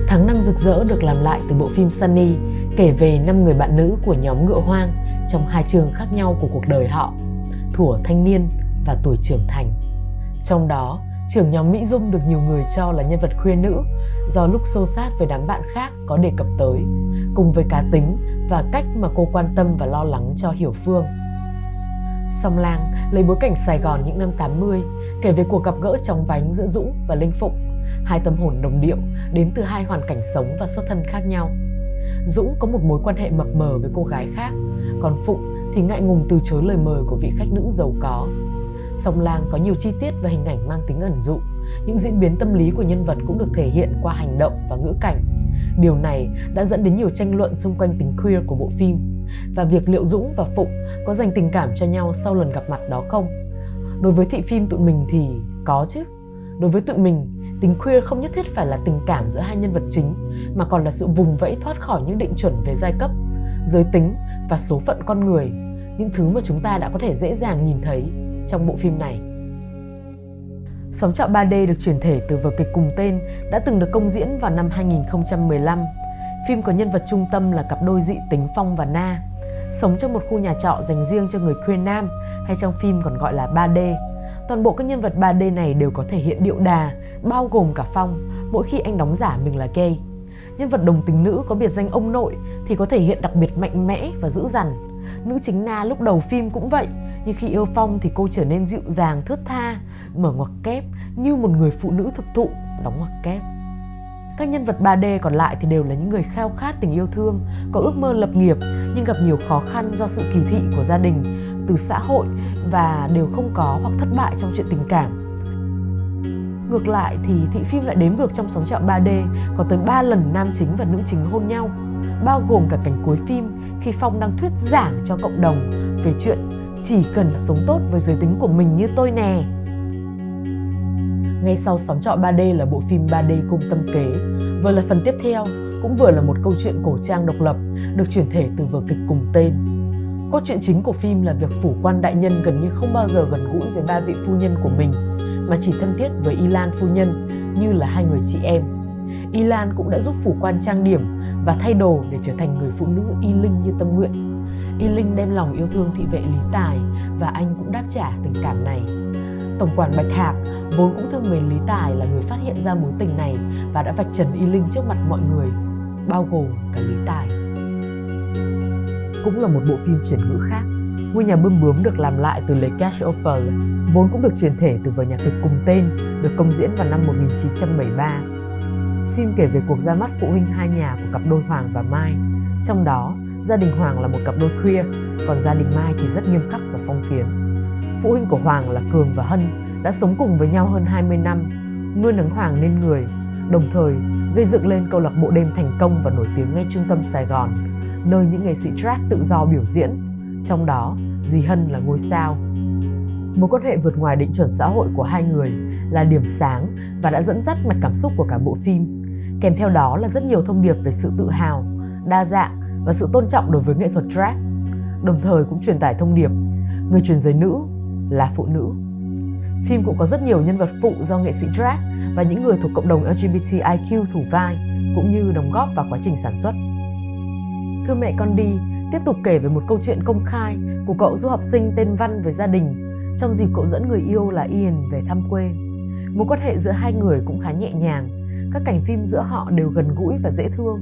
Tháng Năm Rực Rỡ được làm lại từ bộ phim Sunny, kể về 5 người bạn nữ của nhóm Ngựa Hoang trong 2 chương khác nhau của cuộc đời họ, thuở thanh niên và tuổi trưởng thành. Trong đó, trưởng nhóm Mỹ Dung được nhiều người cho là nhân vật queer nữ do lúc xô xát với đám bạn khác có đề cập tới, cùng với cá tính và cách mà cô quan tâm và lo lắng cho Hiểu Phương. Song Lang lấy bối cảnh Sài Gòn những năm 80, kể về cuộc gặp gỡ chóng vánh giữa Dũng và Linh Phụng, hai tâm hồn đồng điệu đến từ hai hoàn cảnh sống và xuất thân khác nhau. Dũng có một mối quan hệ mập mờ với cô gái khác, còn Phụng thì ngại ngùng từ chối lời mời của vị khách nữ giàu có. Song Lang có nhiều chi tiết và hình ảnh mang tính ẩn dụ, những diễn biến tâm lý của nhân vật cũng được thể hiện qua hành động và ngữ cảnh. Điều này đã dẫn đến nhiều tranh luận xung quanh tính queer của bộ phim và việc liệu Dũng và Phụng có dành tình cảm cho nhau sau lần gặp mặt đó không. Đối với thị phim tụi mình thì có chứ. Đối với tụi mình, tính queer không nhất thiết phải là tình cảm giữa hai nhân vật chính, mà còn là sự vùng vẫy thoát khỏi những định chuẩn về giai cấp, giới tính và số phận con người, những thứ mà chúng ta đã có thể dễ dàng nhìn thấy trong bộ phim này. Xóm trọ 3D được chuyển thể từ vở kịch cùng tên đã từng được công diễn vào năm 2015. Phim có nhân vật trung tâm là cặp đôi dị tính Phong và Na, sống trong một khu nhà trọ dành riêng cho người queer nam, hay trong phim còn gọi là 3D. Toàn bộ các nhân vật 3D này đều có thể hiện điệu đà, bao gồm cả Phong, mỗi khi anh đóng giả mình là gay. Nhân vật đồng tính nữ có biệt danh ông nội thì có thể hiện đặc biệt mạnh mẽ và dữ dằn. Nữ chính Na lúc đầu phim cũng vậy, nhưng khi yêu Phong thì cô trở nên dịu dàng, thướt tha, mở ngoặc kép như một người phụ nữ thực thụ, đóng ngoặc kép. Các nhân vật 3D còn lại thì đều là những người khao khát tình yêu thương, có ước mơ lập nghiệp nhưng gặp nhiều khó khăn do sự kỳ thị của gia đình, từ xã hội và đều không có hoặc thất bại trong chuyện tình cảm. Ngược lại thì thị phim lại đếm được trong Xóm trọ 3D có tới 3 lần nam chính và nữ chính hôn nhau, bao gồm cả cảnh cuối phim khi Phong đang thuyết giảng cho cộng đồng về chuyện chỉ cần sống tốt với giới tính của mình như tôi nè. Ngay sau Xóm trọ 3D là bộ phim 3D Cung Tâm Kế, vừa là phần tiếp theo, cũng vừa là một câu chuyện cổ trang độc lập, được chuyển thể từ vở kịch cùng tên. Cốt truyện chính của phim là việc phủ quan đại nhân gần như không bao giờ gần gũi với 3 vị phu nhân của mình, mà chỉ thân thiết với Y Lan phu nhân như là hai người chị em. Y Lan cũng đã giúp phủ quan trang điểm và thay đồ để trở thành người phụ nữ Y Linh như tâm nguyện. Y Linh đem lòng yêu thương thị vệ Lý Tài và anh cũng đáp trả tình cảm này. Tổng quản Bạch Hạc vốn cũng thương mến Lý Tài là người phát hiện ra mối tình này và đã vạch trần Y Linh trước mặt mọi người, bao gồm cả Lý Tài. Cũng là một bộ phim chuyển ngữ khác, Ngôi nhà bươm bướm được làm lại từ Les Cash Offer, vốn cũng được chuyển thể từ vở nhạc kịch cùng tên, được công diễn vào năm 1973. Phim kể về cuộc ra mắt phụ huynh hai nhà của cặp đôi Hoàng và Mai. Trong đó, gia đình Hoàng là một cặp đôi queer, còn gia đình Mai thì rất nghiêm khắc và phong kiến. Phụ huynh của Hoàng là Cường và Hân đã sống cùng với nhau hơn 20 năm, nuôi nấng Hoàng nên người, đồng thời gây dựng lên câu lạc bộ đêm thành công và nổi tiếng ngay trung tâm Sài Gòn, nơi những nghệ sĩ drag tự do biểu diễn, trong đó Dì Hân là ngôi sao. Mối quan hệ vượt ngoài định chuẩn xã hội của hai người là điểm sáng và đã dẫn dắt mạch cảm xúc của cả bộ phim. Kèm theo đó là rất nhiều thông điệp về sự tự hào, đa dạng và sự tôn trọng đối với nghệ thuật drag. Đồng thời cũng truyền tải thông điệp người chuyển giới nữ là phụ nữ. Phim cũng có rất nhiều nhân vật phụ do nghệ sĩ drag và những người thuộc cộng đồng LGBTIQ thủ vai, cũng như đóng góp vào quá trình sản xuất. Thưa mẹ con đi tiếp tục kể về một câu chuyện công khai của cậu du học sinh tên Văn về gia đình trong dịp cậu dẫn người yêu là Ian về thăm quê. Mối quan hệ giữa hai người cũng khá nhẹ nhàng, các cảnh phim giữa họ đều gần gũi và dễ thương.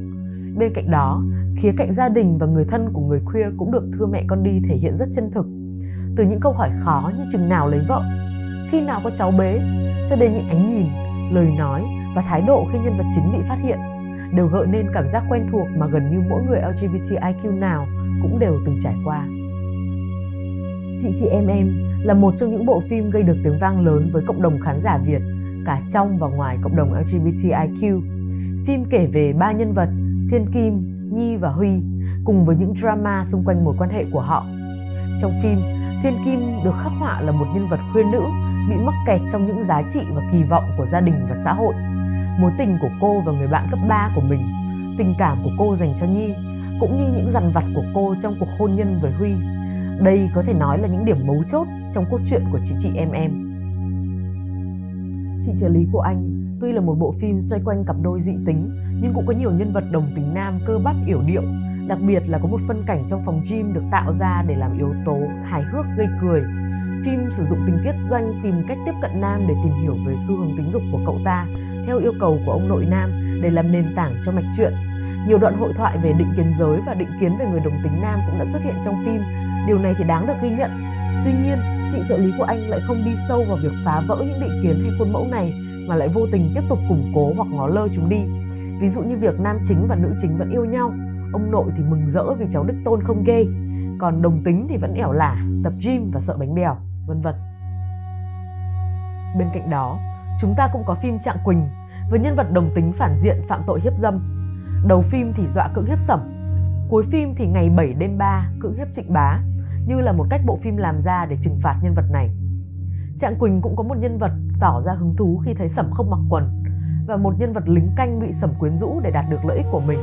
Bên cạnh đó, khía cạnh gia đình và người thân của người queer cũng được Thưa mẹ con đi thể hiện rất chân thực. Từ những câu hỏi khó như chừng nào lấy vợ, khi nào có cháu bế, cho đến những ánh nhìn, lời nói và thái độ khi nhân vật chính bị phát hiện, đều gợi nên cảm giác quen thuộc mà gần như mỗi người LGBTIQ nào cũng đều từng trải qua. Chị em là một trong những bộ phim gây được tiếng vang lớn với cộng đồng khán giả Việt, cả trong và ngoài cộng đồng LGBTIQ. Phim kể về ba nhân vật Thiên Kim, Nhi và Huy, cùng với những drama xung quanh mối quan hệ của họ. Trong phim, Thiên Kim được khắc họa là một nhân vật queer nữ bị mắc kẹt trong những giá trị và kỳ vọng của gia đình và xã hội. Mối tình của cô và người bạn cấp 3 của mình, tình cảm của cô dành cho Nhi, cũng như những dằn vặt của cô trong cuộc hôn nhân với Huy. Đây có thể nói là những điểm mấu chốt trong cốt truyện của chị em. Chị trợ lý của anh tuy là một bộ phim xoay quanh cặp đôi dị tính, nhưng cũng có nhiều nhân vật đồng tính nam cơ bắp yểu điệu. Đặc biệt là có một phân cảnh trong phòng gym được tạo ra để làm yếu tố hài hước gây cười. Phim sử dụng tình tiết Doanh tìm cách tiếp cận Nam để tìm hiểu về xu hướng tính dục của cậu ta theo yêu cầu của ông nội Nam để làm nền tảng cho mạch truyện. Nhiều đoạn hội thoại về định kiến giới và định kiến về người đồng tính nam cũng đã xuất hiện trong phim. Điều này thì đáng được ghi nhận. Tuy nhiên, chị trợ lý của anh lại không đi sâu vào việc phá vỡ những định kiến hay khuôn mẫu này, mà lại vô tình tiếp tục củng cố hoặc ngó lơ chúng đi. Ví dụ như việc nam chính và nữ chính vẫn yêu nhau, ông nội thì mừng rỡ vì cháu đích tôn không gay, còn đồng tính thì vẫn ẻo lả, tập gym và sợ bánh bèo, vân vân. Bên cạnh đó, chúng ta cũng có phim Trạng Quỳnh với nhân vật đồng tính phản diện phạm tội hiếp dâm. Đầu phim thì dọa cưỡng hiếp Sẩm, cuối phim thì ngày 7 đêm 3 cưỡng hiếp Trịnh Bá, như là một cách bộ phim làm ra để trừng phạt nhân vật này. Trạng Quỳnh cũng có một nhân vật tỏ ra hứng thú khi thấy Sẩm không mặc quần, và một nhân vật lính canh bị Sẩm quyến rũ để đạt được lợi ích của mình,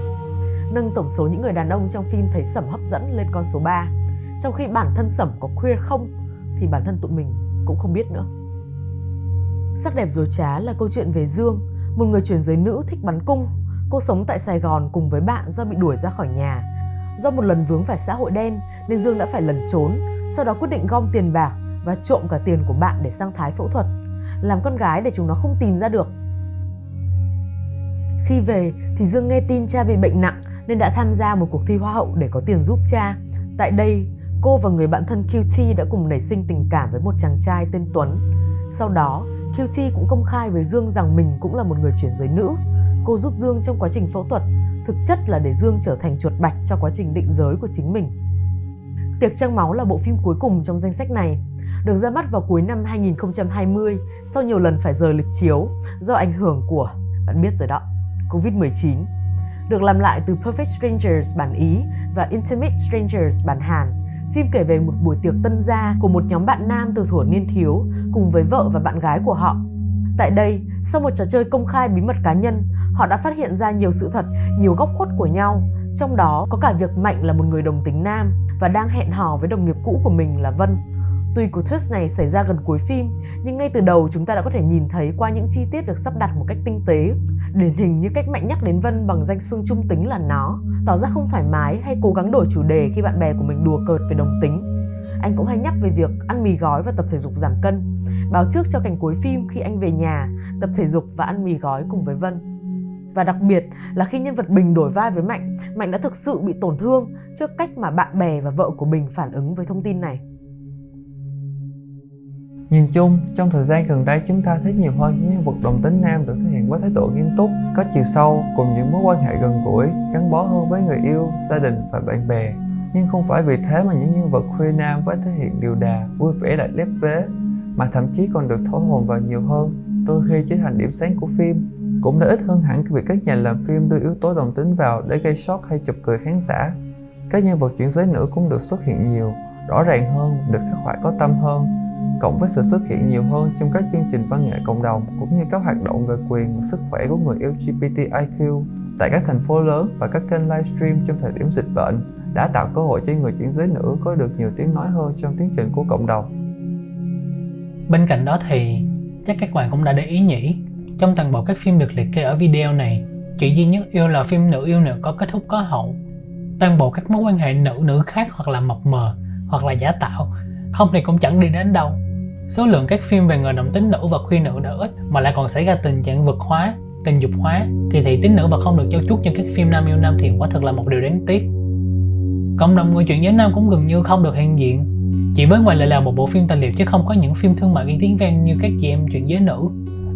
nâng tổng số những người đàn ông trong phim thấy Sẩm hấp dẫn lên con số 3, trong khi bản thân Sẩm có queer không thì bản thân tụi mình cũng không biết nữa. Sắc đẹp dối trá là câu chuyện về Dương, một người chuyển giới nữ thích bắn cung. Cô sống tại Sài Gòn cùng với bạn do bị đuổi ra khỏi nhà. Do một lần vướng phải xã hội đen nên Dương đã phải lẩn trốn, sau đó quyết định gom tiền bạc và trộm cả tiền của bạn để sang Thái phẫu thuật, làm con gái để chúng nó không tìm ra được. Khi về thì Dương nghe tin cha bị bệnh nặng nên đã tham gia một cuộc thi hoa hậu để có tiền giúp cha. Tại đây, cô và người bạn thân QT đã cùng nảy sinh tình cảm với một chàng trai tên Tuấn. Sau đó, QT cũng công khai với Dương rằng mình cũng là một người chuyển giới nữ. Cô giúp Dương trong quá trình phẫu thuật, thực chất là để Dương trở thành chuột bạch cho quá trình định giới của chính mình. Tiệc Trăng Máu là bộ phim cuối cùng trong danh sách này, được ra mắt vào cuối năm 2020 sau nhiều lần phải rời lịch chiếu do ảnh hưởng của, bạn biết rồi đó, Covid-19. Được làm lại từ Perfect Strangers bản Ý và Intimate Strangers bản Hàn, phim kể về một buổi tiệc tân gia của một nhóm bạn nam từ thuở niên thiếu cùng với vợ và bạn gái của họ. Tại đây, sau một trò chơi công khai bí mật cá nhân, họ đã phát hiện ra nhiều sự thật, nhiều góc khuất của nhau. Trong đó có cả việc Mạnh là một người đồng tính nam và đang hẹn hò với đồng nghiệp cũ của mình là Vân. Tuy cú twist này xảy ra gần cuối phim, nhưng ngay từ đầu chúng ta đã có thể nhìn thấy qua những chi tiết được sắp đặt một cách tinh tế. Điển hình như cách Mạnh nhắc đến Vân bằng danh xưng trung tính là nó, tỏ ra không thoải mái hay cố gắng đổi chủ đề khi bạn bè của mình đùa cợt về đồng tính. Anh cũng hay nhắc về việc ăn mì gói và tập thể dục giảm cân, báo trước cho cảnh cuối phim khi anh về nhà, tập thể dục và ăn mì gói cùng với Vân. Và đặc biệt là khi nhân vật Bình đổi vai với Mạnh, Mạnh đã thực sự bị tổn thương trước cách mà bạn bè và vợ của Bình phản ứng với thông tin này. Nhìn chung, trong thời gian gần đây chúng ta thấy nhiều hơn những nhân vật đồng tính nam được thể hiện với thái độ nghiêm túc, có chiều sâu cùng những mối quan hệ gần gũi, gắn bó hơn với người yêu, gia đình và bạn bè. Nhưng không phải vì thế mà những nhân vật queer nam với thể hiện điệu đà, vui vẻ lại lép vế, mà thậm chí còn được thổi hồn vào nhiều hơn, đôi khi trở thành điểm sáng của phim. Cũng đã ít hơn hẳn việc các nhà làm phim đưa yếu tố đồng tính vào để gây sốc hay chọc cười khán giả. Các nhân vật chuyển giới nữ cũng được xuất hiện nhiều, rõ ràng hơn, được khắc họa có tâm hơn, cộng với sự xuất hiện nhiều hơn trong các chương trình văn nghệ cộng đồng cũng như các hoạt động về quyền và sức khỏe của người LGBTIQ tại các thành phố lớn và các kênh livestream trong thời điểm dịch bệnh đã tạo cơ hội cho người chuyển giới nữ có được nhiều tiếng nói hơn trong tiến trình của cộng đồng. Bên cạnh đó thì chắc các bạn cũng đã để ý nhỉ, trong toàn bộ các phim được liệt kê ở video này, chuyện duy nhất yêu là phim nữ yêu nữ có kết thúc có hậu. Toàn bộ các mối quan hệ nữ khác hoặc là mập mờ hoặc là giả tạo, không thì cũng chẳng đi đến đâu. Số lượng các phim về người đồng tính nữ và queer nữ đã ít mà lại còn xảy ra tình trạng vực hóa, tình dục hóa, kỳ thị tính nữ và không được trau chuốt như các phim nam yêu nam thì quả thực là một điều đáng tiếc. Cộng đồng người chuyển giới nam cũng gần như không được hiện diện, chỉ với ngoài lệ là một bộ phim tài liệu chứ không có những phim thương mại gây tiếng vang như các chị em chuyển giới nữ.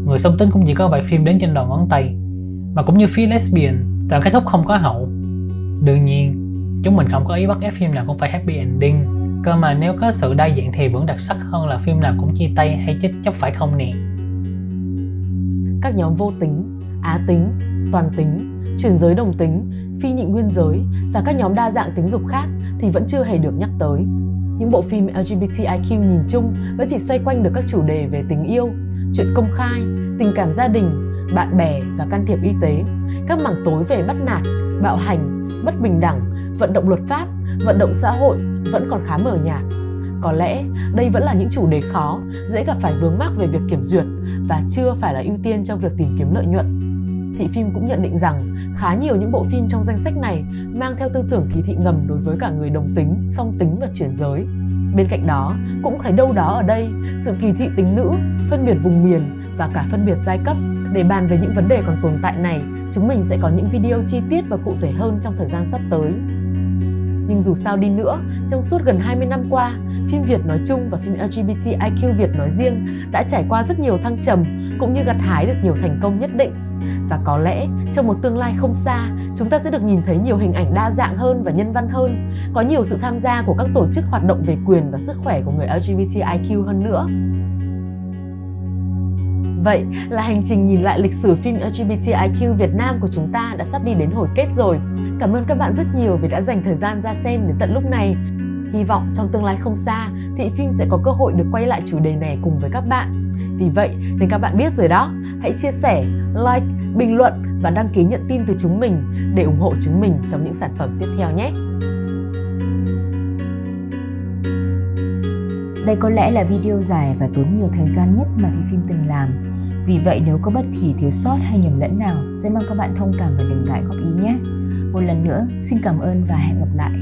Người song tính cũng chỉ có vài phim đến trên đầu ngón tay, mà cũng như phía lesbian, toàn kết thúc không có hậu. Đương nhiên, chúng mình không có ý bắt ép phim nào cũng phải happy ending, cơ mà nếu có sự đa dạng thì vẫn đặc sắc hơn là phim nào cũng chia tay hay chết chóc, phải không nè? Các nhóm vô tính, á tính, toàn tính, chuyển giới đồng tính, phi nhị nguyên giới và các nhóm đa dạng tính dục khác thì vẫn chưa hề được nhắc tới. Những bộ phim LGBTIQ nhìn chung vẫn chỉ xoay quanh được các chủ đề về tình yêu, chuyện công khai, tình cảm gia đình, bạn bè và can thiệp y tế, các mảng tối về bắt nạt, bạo hành, bất bình đẳng, vận động luật pháp, vận động xã hội vẫn còn khá mờ nhạt. Có lẽ đây vẫn là những chủ đề khó, dễ gặp phải vướng mắc về việc kiểm duyệt và chưa phải là ưu tiên trong việc tìm kiếm lợi nhuận. Thị phim cũng nhận định rằng khá nhiều những bộ phim trong danh sách này mang theo tư tưởng kỳ thị ngầm đối với cả người đồng tính, song tính và chuyển giới. Bên cạnh đó, cũng thấy đâu đó ở đây sự kỳ thị tính nữ, phân biệt vùng miền và cả phân biệt giai cấp. Để bàn về những vấn đề còn tồn tại này, chúng mình sẽ có những video chi tiết và cụ thể hơn trong thời gian sắp tới. Nhưng dù sao đi nữa, trong suốt gần 20 năm qua, phim Việt nói chung và phim LGBTIQ Việt nói riêng đã trải qua rất nhiều thăng trầm cũng như gặt hái được nhiều thành công nhất định. Và có lẽ trong một tương lai không xa, chúng ta sẽ được nhìn thấy nhiều hình ảnh đa dạng hơn và nhân văn hơn, có nhiều sự tham gia của các tổ chức hoạt động về quyền và sức khỏe của người LGBTIQ hơn nữa. Vậy là hành trình nhìn lại lịch sử phim LGBTIQ Việt Nam của chúng ta đã sắp đi đến hồi kết rồi. Cảm ơn các bạn rất nhiều vì đã dành thời gian ra xem đến tận lúc này. Hy vọng trong tương lai không xa, Thị Phim sẽ có cơ hội được quay lại chủ đề này cùng với các bạn. Vì vậy nên các bạn biết rồi đó, hãy chia sẻ, like, bình luận và đăng ký nhận tin từ chúng mình để ủng hộ chúng mình trong những sản phẩm tiếp theo nhé. Đây có lẽ là video dài và tốn nhiều thời gian nhất mà Thị Phim từng làm. Vì vậy nếu có bất kỳ thiếu sót hay nhầm lẫn nào, rất mong các bạn thông cảm và đừng ngại góp ý nhé. Một lần nữa, xin cảm ơn và hẹn gặp lại.